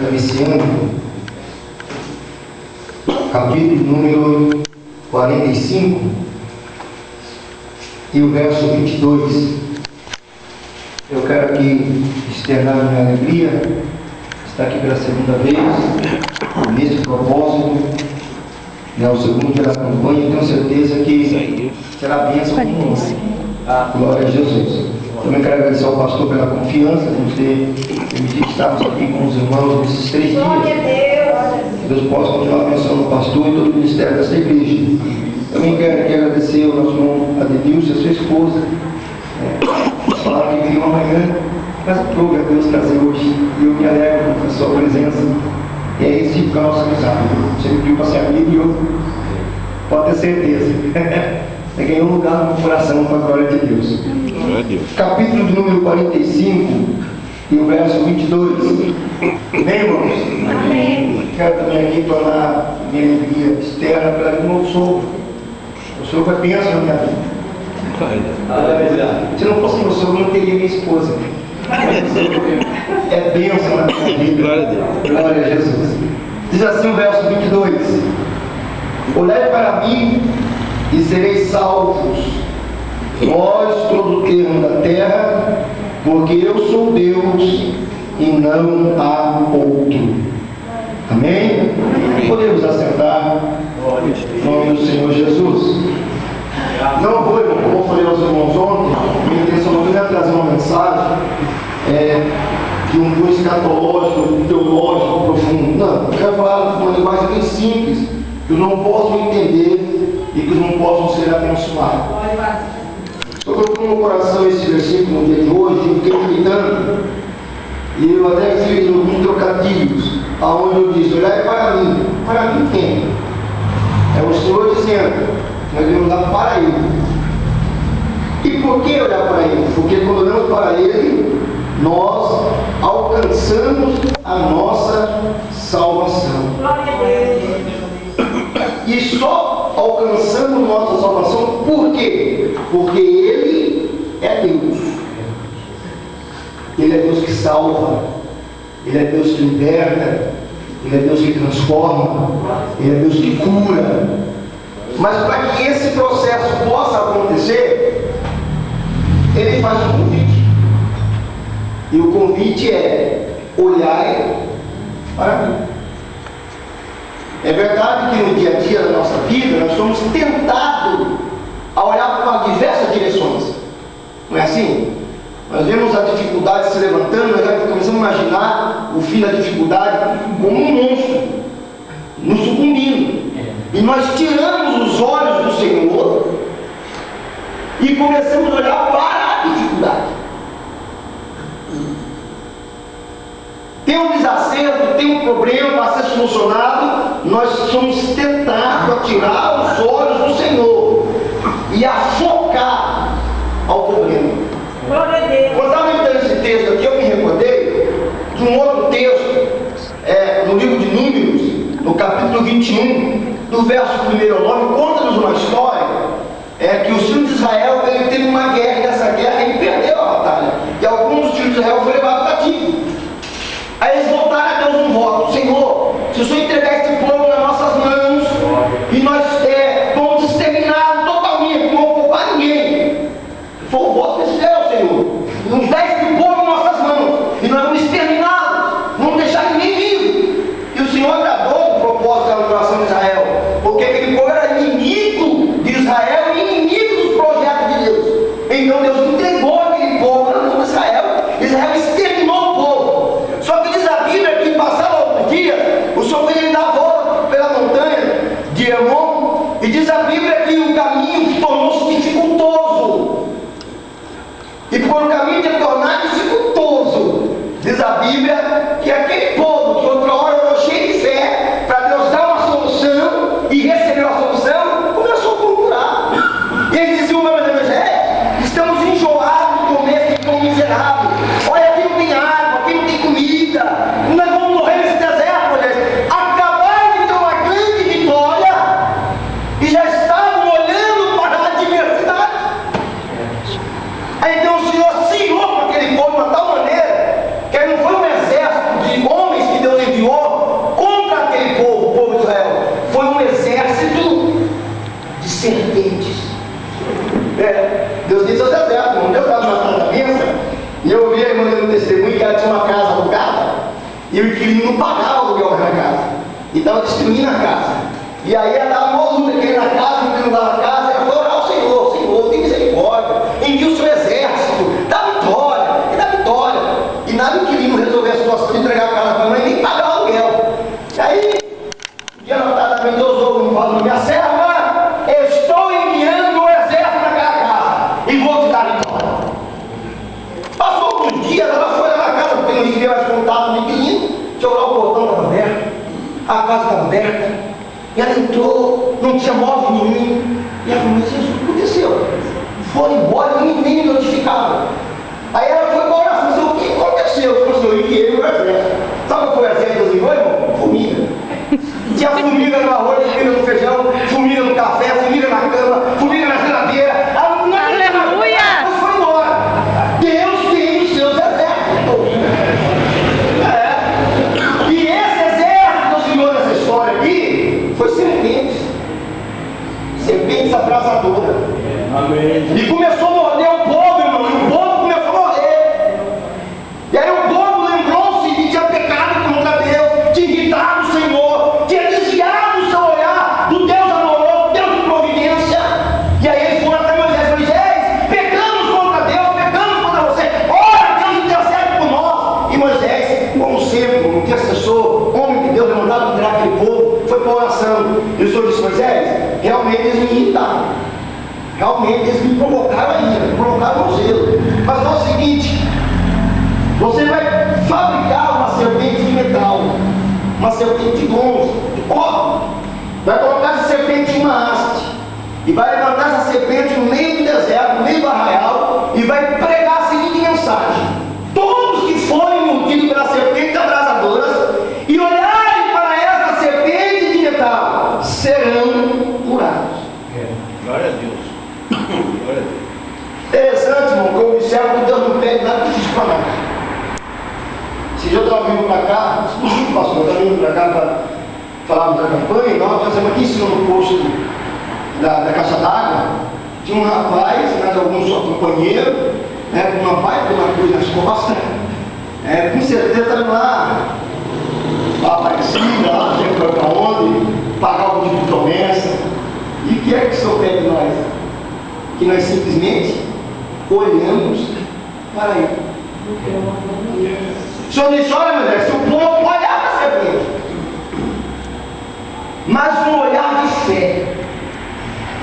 Iniciando, capítulo número 45 e o verso 22. Eu quero aqui externar minha alegria, estar aqui pela segunda vez, nesse propósito, o segundo pela campanha. Tenho certeza que será bênção para nós. Glória a Jesus. Também quero agradecer ao pastor pela confiança de nos ter permitido estarmos aqui com os irmãos nesses 3 dias. Que Deus possa continuar abençoando o pastor e todo o ministério dessa igreja. Também quero aqui agradecer ao nosso irmão Adenilson e a sua esposa. Falaram que vinham amanhã, mas aprove a Deus trazer hoje. E eu me alegro com a sua presença. E é recíproca a nossa amizade. Você me pediu para ser amigo e eu pode ter certeza. Você ganhou um lugar no meu coração para a glória de Deus. Capítulo de número 45 e o verso 22. Amém, irmãos? Amém. Quero também aqui tornar minha alegria externa pela vida do meu sogro. O sogro é bênção na minha vida. Se não fosse meu sogro, não teria minha esposa. É bênção na minha vida. Glória a Deus. Glória a Jesus. Diz assim o verso 22: olhai para mim e sereis salvos, vós todo o termo da terra, porque eu sou Deus e não há outro. Amém? Podemos assentar em nome do Senhor Jesus. Não vou, como eu falei aos irmãos ontem, minha intenção não é trazer uma mensagem de um cunho escatológico, teológico, profundo. Não, eu quero falar de uma linguagem bem simples, que os não possam entender e que os não possam ser abençoados. Tocou no meu coração esse versículo no dia de hoje, eu fiquei meditando, e eu até fiz alguns trocadilhos, aonde eu disse: olhai para mim quem? É o Senhor dizendo, nós devemos olhar para Ele. E por que olhar para Ele? Porque quando olhamos para Ele, nós alcançamos a nossa salvação. E só alcançamos nossa salvação por quê? Porque Ele é Deus. Ele é Deus que salva, Ele é Deus que liberta, Ele é Deus que transforma, Ele é Deus que cura. Mas para que esse processo possa acontecer, Ele faz um convite. E o convite é: olhai para mim. É verdade que no dia a dia da nossa vida nós somos tentados a olhar para diversas direções. Não é assim? Nós vemos a dificuldade se levantando, nós já começamos a imaginar o fim da dificuldade como um monstro, nos sucumbindo. E nós tiramos os olhos do Senhor e começamos a olhar para a dificuldade. Tem um desacerto, tem um problema a ser solucionado, nós somos tentados a tirar os olhos do Senhor e a focar ao problema. Quando estava lendo esse texto aqui, eu me recordei de um outro texto, no livro de Números, no capítulo 21, do verso 1 ao 9, conta-nos uma história, que os filhos de Israel, ele teve uma guerra, e nessa guerra ele perdeu a batalha, e alguns dos filhos de Israel foram levados cativo. Aí eles voltaram a Deus um voto: Senhor, se o Senhor entregar este povo nas nossas mãos, e nós vamos exterminar totalmente, não vamos poupar ninguém. Foi o voto que eles fizeram, Senhor: nos dá este povo nas nossas mãos, e nós vamos exterminá-los, não vamos deixar ninguém vivo. E o Senhor agradou o propósito da coração de Israel, porque aquele povo era inimigo de Israel e inimigo dos E o inquilino não pagava o aluguel da casa. E estava destruindo a casa. E aí ela estava uma luta querendo a casa, não dava a casa. Ela foi orar ao Senhor: Senhor, tem misericórdia, envia o seu exército, dá vitória, e dá vitória. E nada o inquilino resolver a situação de entregar a casa para a mãe, nem pagar o aluguel. E aí, um dia notadamente Deus ouve e fala: minha serva, estou enviando o exército naquela casa e vou te dar vitória. Passou alguns dias, ela foi lá na casa, porque não recebia mais contato do inquilino. Deixa eu olhar, o portão estava aberto, a casa estava aberta, e ela entrou, não tinha móvel nenhum. E ela falou: mas isso, o que aconteceu? Foram embora e nem me notificaram. Aí ela foi para a oração: mas o que aconteceu? Eu falei: eu enviei o exército. Sabe qual foi o exército dos irmãos, irmão? Formiga. Tinha formiga no arroz, formiga no feijão, formiga no café, formiga na cama, formiga na geladeira. Aleluia! Mas foi embora. Deus tem os seus exércitos. E esse exército do Senhor nessa história aqui foi serpentes. Serpentes abrasadoras. Amém. E começou a morder o povo, irmão. E o povo começou a morrer. E aí o povo lembrou-se que tinha pecado contra Deus, tinha irritado o Senhor, tinha desviado o seu olhar do Deus amoroso, Deus de providência. E aí eles foram até Moisés: Moisés, pecamos contra Deus, pecamos contra você. Ora, Deus intercede por nós. E Moisés, como sempre, um intercessor, homem de Deus, levantado para tirar aquele povo, foi para a oração. E o Senhor disse: Moisés, realmente eles me irritaram. Realmente eles me provocaram ainda, me provocaram o zelo. Mas é o seguinte: você vai fabricar uma serpente de metal, uma serpente de bronze, de cobre. Vai colocar essa serpente em uma haste e vai levantar essa serpente no meio do deserto, no meio do arraial, e vai pregar a seguinte mensagem: todos que forem mordidos pela serpente abrasadoras e olharem para essa serpente de metal serão curados. Glória a Deus. Glória a Deus. Interessante, irmão, que eu observo que Deus não pede nada difícil para nós. Esse dia eu estava vindo para cá, pastor, eu estava vindo para cá para falarmos da campanha, e nós fazemos aqui em cima no posto da caixa d'água. Tinha um rapaz, mais alguns só companheiros, com uma baita, uma cruz nas costas, com certeza estava lá Aparecida, lá, não sei para onde, pagar algum tipo de promessa. E o que é que o Senhor pede de nós? Que nós simplesmente olhamos para Ele. O Senhor disse: olha, meu Deus, se o povo olhar para a serpente, mas um olhar de fé,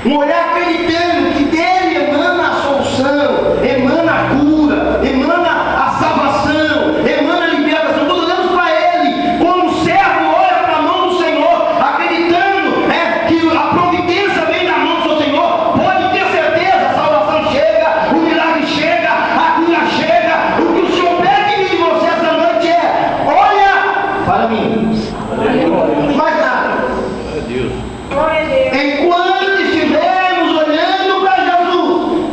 um olhar acreditando que dele emana a solução, emana a cura, emana a salvação, emana a libertação. Todos olhamos para Ele, como o servo olha para a mão do Senhor, acreditando que a providência vem da mão do seu Senhor. Pode ter certeza, a salvação chega, o milagre chega, a cura chega. O que o Senhor pede de você essa noite é: olha para mim. Mais nada. Glória a Deus. Enquanto estivermos olhando para Jesus,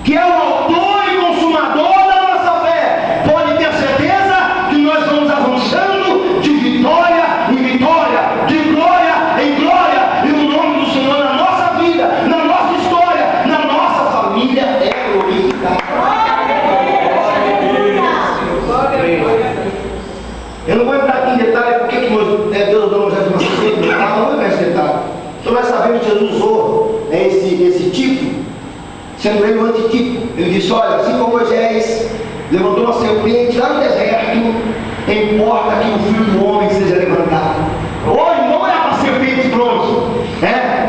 que é o autor e consumador da nossa fé, pode ter certeza que nós vamos avançando de vitória em vitória, de glória em glória, e o nome do Senhor na nossa vida, na nossa história, na nossa família é glorificado. Eu não vou entrar aqui em detalhe porque Deus deu Moisés uma serpente, não vou entrar nesse detalhe. Então nós sabemos que Jesus usou esse tipo, sendo ele o antitipo. Ele disse: olha, assim como Moisés levantou uma serpente lá no deserto, importa que o Filho do Homem seja levantado. Hoje não olhar para a serpente de bronze, hoje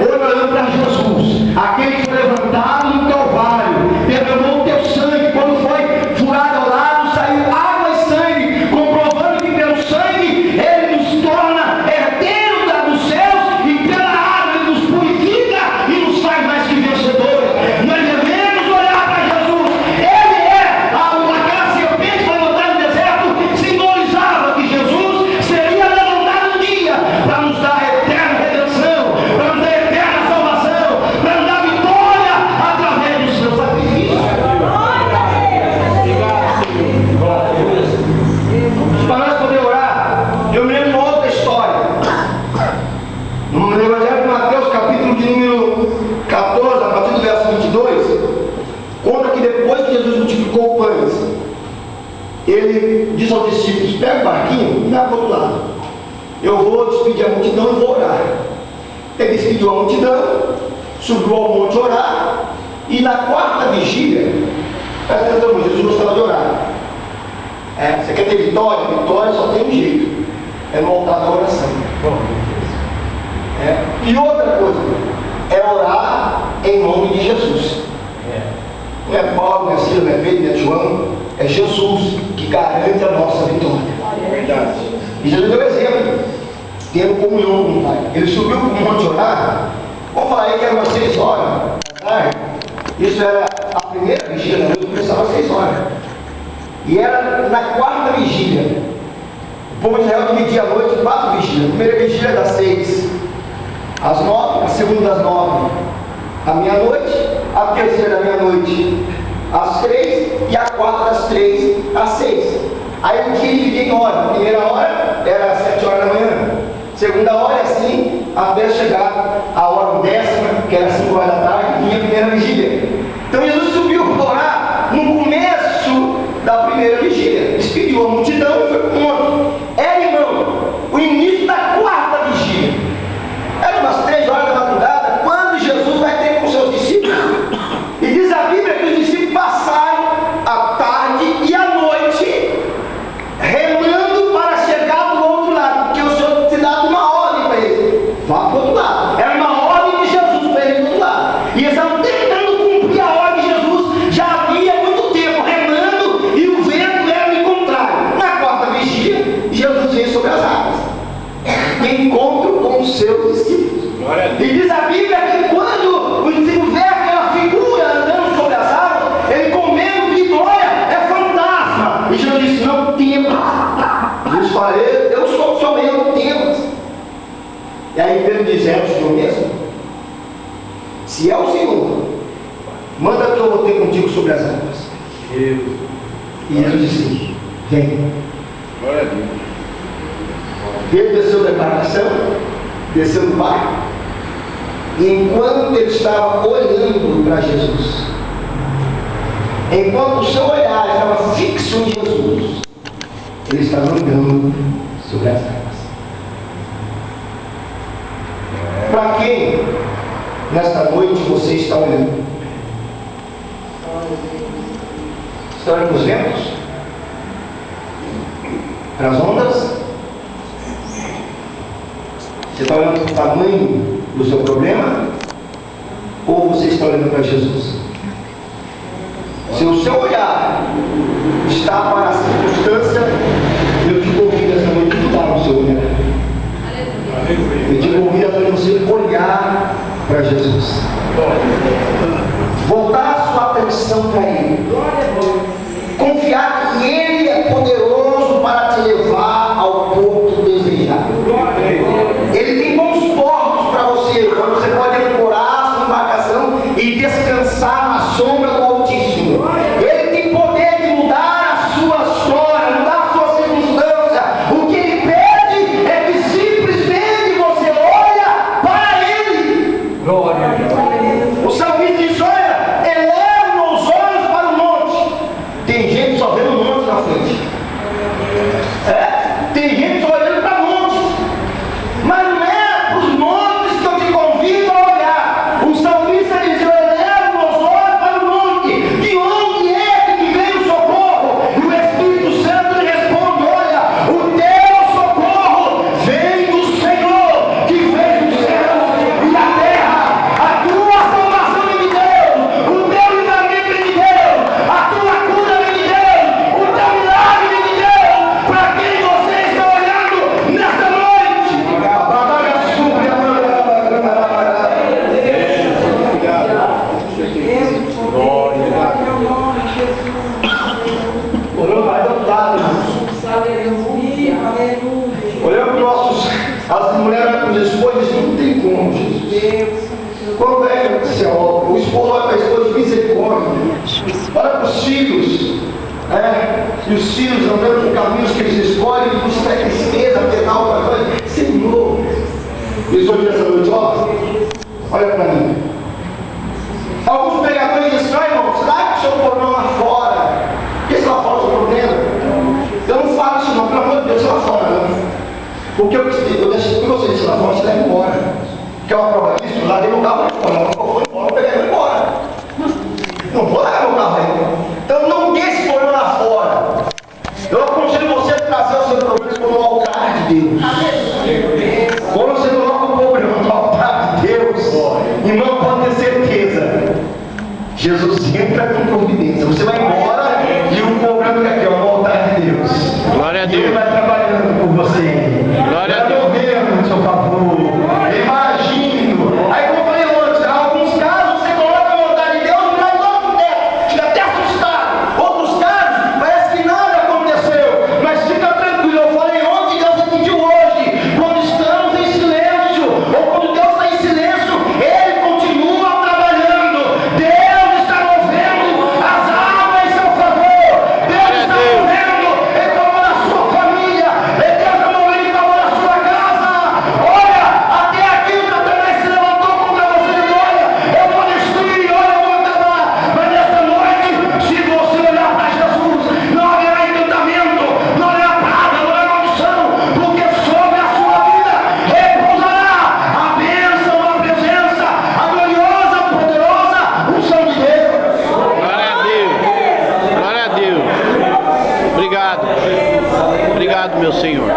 olhando para Jesus, aquele que foi levantado no Calvário, derramou o teu sangue. Quando foi furado ao lado, saiu água e sangue, comprovando que pelo sangue ele nos torna herdeiros dos céus, e pela água ele nos purifica e nos faz mais que vencedores. Nós devemos olhar para Jesus. Ele aquela serpente que foi levantada no deserto, simbolizava que Jesus seria levantado um dia para nos dar a eterna redenção, para nos dar a eterna salvação, para nos dar vitória através do seu sacrifício. Para nós poder orar, eu me lembro de uma outra história. No Evangelho de Mateus, capítulo de número 14, a partir do verso 22, conta que depois que Jesus multiplicou pães, ele diz aos discípulos: pega o barquinho e vai para o outro lado. Eu vou despedir a multidão e vou orar. Ele despediu a multidão, subiu ao monte orar, e na quarta vigília, presta atenção, Jesus gostava de orar. Você quer ter vitória? Vitória só tem um jeito: é no altar da oração. E outra coisa, é orar em nome de Jesus. Não é Paulo, não é Silas, não é Pedro, não é João, é Jesus que garante a nossa vitória. Verdade. E Jesus deu exemplo, tendo comunhão com o Pai. Ele subiu para o monte orar. Vamos falar aí que era umas 6 horas da tarde. Isso era a primeira vigília da noite, começava às 6 horas. E era na quarta vigília. O povo de Israel dividia a noite em 4 vigílias. A primeira vigília das 6 às 9, a segunda das 9 à meia-noite, a terceira da meia-noite às 3 e a quarta das 3 às 6. Aí o dia dividia em hora. A primeira hora era às 7 horas da manhã. Segunda hora é assim, até chegar a hora 10ª, que era 5 horas da tarde, vinha a primeira vigília. Então Jesus subiu para orar no começo da primeira vigília. Despediu a multidão e foi para o monte. Irmão, o início da quarta vigília. Era umas 3 horas da madrugada, quando Jesus vai ter com seus discípulos. E diz a Bíblia que os discípulos passaram a tarde e a noite remando para chegar do outro lado, porque o Senhor tinha dado uma ordem para eles: vá para o outro lado. Era uma ordem de Jesus para eles do outro lado. E eles estavam tentando cumprir a ordem de Jesus já havia muito tempo, remando, e o vento era o contrário. Na quarta vigília, Jesus veio sobre as águas, encontro com os seus discípulos. E diz a Bíblia que quando os discípulos vêem aquela figura andando sobre as águas, ele com medo de glória, é fantasma. E Jesus disse: não temas. Jesus fala: eu sou eu, não temas. E aí Pedro diz: é o Senhor mesmo? Se é o Senhor, manda que eu vou ter contigo sobre as águas. E Jesus disse: vem. Glória a Deus. Pedro desceu da embarcação, desceu do barco, e enquanto ele estava olhando para Jesus, enquanto o seu olhar estava fixo em Jesus, ele estava andando sobre as águas. Para quem nesta noite você está olhando? Está olhando para os ventos? Para as ondas? Você está olhando para o tamanho do seu problema? Ou você está olhando para Jesus? Se o seu olhar está para a circunstância, eu te convido essa noite a mudar o seu olhar. Eu te convido a você olhar para Jesus. Voltar a sua atenção para Ele. Confiar que Ele é poderoso para te levar ao ponto desejado. Ele tem bons portos para você, quando você pode ancorar a sua embarcação e descansar na sombra do Altíssimo. Ele tem poder de mudar a sua história, mudar a sua circunstância. O que Ele pede é que simplesmente você olha para Ele. Glória a Deus. O salmista diz: olha, eleva os olhos para o monte. Tem gente só vendo o monte na frente. Tem gente só olhando para o monte. Mas não é para os montes que eu te convido a olhar. O salmista diz: eu elevo meus olhos para o monte. De onde é que vem o socorro? E o Espírito Santo lhe responde: olha, o teu socorro vem do Senhor, que fez o céu e a terra. A tua salvação vem de Deus, o teu livramento vem de Deus, a tua cura vem de Deus, o teu milagre vem de Deus. Para quem você está olhando nesta noite? Olhando para nossos, as mulheres olham para os esposos, não tem como, Jesus. Quando é que aconteceu? O esposo olha para a esposa de misericórdia. Olha para os filhos, e os filhos andando por caminhos que eles escolhem, buscar tristeza, penal, para coisa. Senhor, eles olham essa noite: ó, olha para mim. Alguns pregadores dizem: ó, irmão, larga o seu problema lá fora. Esse lá fora é o seu problema. Eu não Porque eu deixei que você disse lá fora, você leva embora. Quer uma prova disso? Larguei meu carro e foi embora, eu peguei ele embora. Não vou largar meu carro aí. Então não deixe esse problema lá fora. Eu aconselho você a trazer o seu problema como um altar de Deus. Quando você coloca o problema no altar de Deus, irmão, pode ter certeza. Jesus entra com providência. Você vai embora e o problema que aqui é o altar de Deus. Glória a Deus. E Ele vai trabalhando por você. Glória a Deus. Governo no seu favor. Imagino. Aí como eu falei antes, em alguns casos você coloca a vontade de Deus, mas não acontece. Fica até assustado. Outros casos, parece que nada aconteceu. Mas fica tranquilo. Eu falei ontem, Deus repetiu hoje. Quando estamos em silêncio, ou quando Deus está em silêncio, Ele continua trabalhando. Deus está movendo as águas em seu favor. Deus está movendo em favor da sua família. Deus está movendo em favor da sua casa. Olha, até aqui o Satanás se levantou contra você. Olha, eu vou destruir, olha, eu vou acabar. Mas nesta noite, se você olhar para Jesus, não haverá encantamento, não haverá praga, não haverá maldição, porque sobre a sua vida repousará a bênção, a presença, a gloriosa, poderosa unção de Deus. Glória a Deus. Glória a Deus. Obrigado. Obrigado, meu Senhor.